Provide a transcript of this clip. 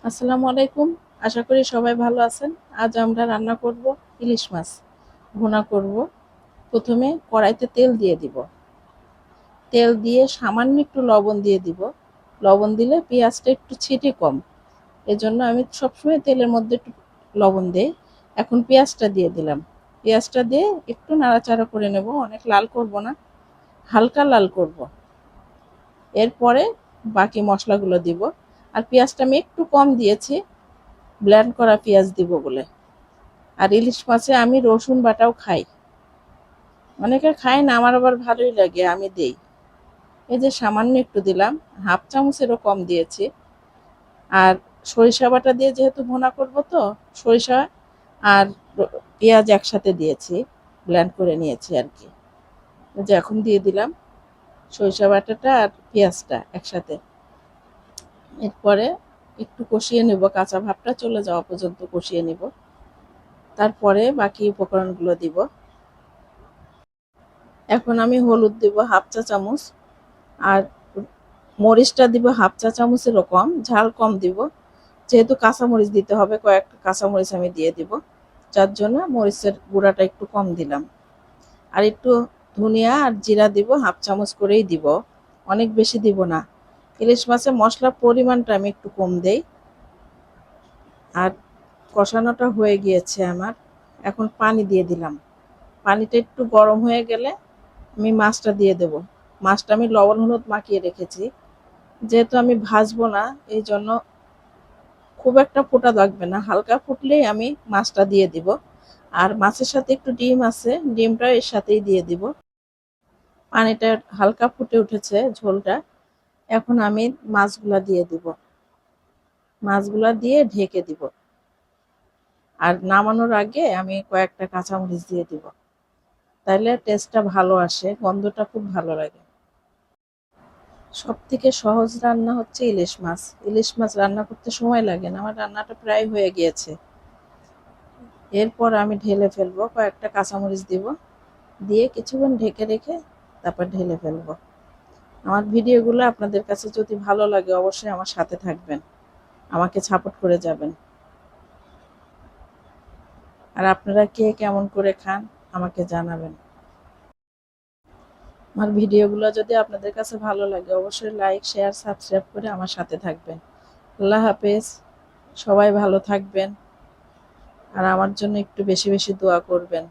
আসসালামু আলাইকুম। আশা করি সবাই ভালো আছেন। আজ আমরা রান্না করব ইলিশ মাছ ভুনা করব। প্রথমে কড়াইতে তেল দিয়ে দিব। তেল দিয়ে সামান্য একটু লবণ দিয়ে দিব। লবণ দিলে পেঁয়াজটা একটু ছিটে কম, এজন্য আমি সবসময় তেলের মধ্যে একটু লবণ দেই। এখন পেঁয়াজটা দিয়ে দিলাম। পেঁয়াজটা দিয়ে একটু নাড়াচাড়া করে নেব, অনেক লাল করব না, হালকা লাল করব। এরপরে বাকি মশলাগুলো দিব। আর পেঁয়াজটা আমি একটু কম দিয়েছি, ব্লেন্ড করা পেঁয়াজ দিব বলে। আর ইলিশ মাছে আমি রসুন বাটাও খাই। অনেকে খায় না, আমার আবার ভালোই লাগে, আমি দেই। এই যে সামান্য একটু দিলাম, হাফ চামচেরও কম দিয়েছি। আর সরিষা বাটা দিয়ে যেহেতু ভুনা করব, তো সরিষা আর পেঁয়াজ একসাথে দিয়েছি, ব্লেন্ড করে নিয়েছি আর কি। এই যে এখন দিয়ে দিলাম সরিষা বাটাটা আর পেঁয়াজটা একসাথে। এরপরে একটু কষিয়ে নেব, কাঁচা ভাবটা চলে যাওয়া পর্যন্ত কষিয়ে নেব। তারপরে বাকি উপকরণগুলো দিব। এখন আমি হলুদ দিব হাফ চা চামচ, আর মরিচটা দিব হাফ চা চামচেরও কম, ঝাল কম দিব। যেহেতু কাঁচামরিচ দিতে হবে, কয়েকটা কাঁচামরিচ আমি দিয়ে দিব, যার জন্য মরিচের গুঁড়াটা একটু কম দিলাম। আর একটু ধনিয়া আর জিরা দিব, হাফ চামচ করেই দিব, অনেক বেশি দিব না। ইলিশ মাছের মশলার পরিমাণটা আমি একটু কম দেই। আর কষানোটা হয়ে গিয়েছে আমার, এখন পানি দিয়ে দিলাম। পানিটা একটু গরম হয়ে গেলে আমি মাছটা দিয়ে দেব। মাছটা আমি লবণ হলুদ মাখিয়ে রেখেছি, যেহেতু আমি ভাজবো না, এই জন্য খুব একটা ফোটা লাগবে না, হালকা ফুটলেই আমি মাছটা দিয়ে দিব। আর মাছের সাথে একটু ডিম আছে, ডিমটা এর সাথেই দিয়ে দিব। পানিটা হালকা ফুটে উঠেছে, ঝোলটা। এখন আমি মাছগুলা দিয়ে দিব, মাছগুলা দিয়ে ঢেকে দিব। আর নামানোর আগে আমি কয়েকটা কাঁচামরিচ দিয়ে দিব, তাইলে টেস্টটা ভালো আসে, গন্ধটা খুব ভালো লাগে। সবথেকে সহজ রান্না হচ্ছে ইলিশ মাছ। ইলিশ মাছ রান্না করতে সময় লাগে না, আমার রান্নাটা প্রায় হয়ে গিয়েছে। এরপর আমি ঢেলে ফেলবো, কয়েকটা কাঁচামরিচ দিব, দিয়ে কিছুক্ষণ ঢেকে রেখে তারপর ঢেলে ফেলবো। আমার ভিডিওগুলো আপনাদের কাছে যদি ভালো লাগে, অবশ্যই আমার সাথে থাকবেন, আমাকে সাপোর্ট করে যাবেন। আর আপনারা কে কেমন করে খান আমাকে জানাবেন। আমার ভিডিওগুলো যদি আপনাদের কাছে ভালো লাগে, অবশ্যই লাইক শেয়ার সাবস্ক্রাইব করে আমার সাথে থাকবেন। আল্লাহ হাফেজ। সবাই ভালো থাকবেন, আর আমার জন্য একটু বেশি বেশি দোয়া করবেন।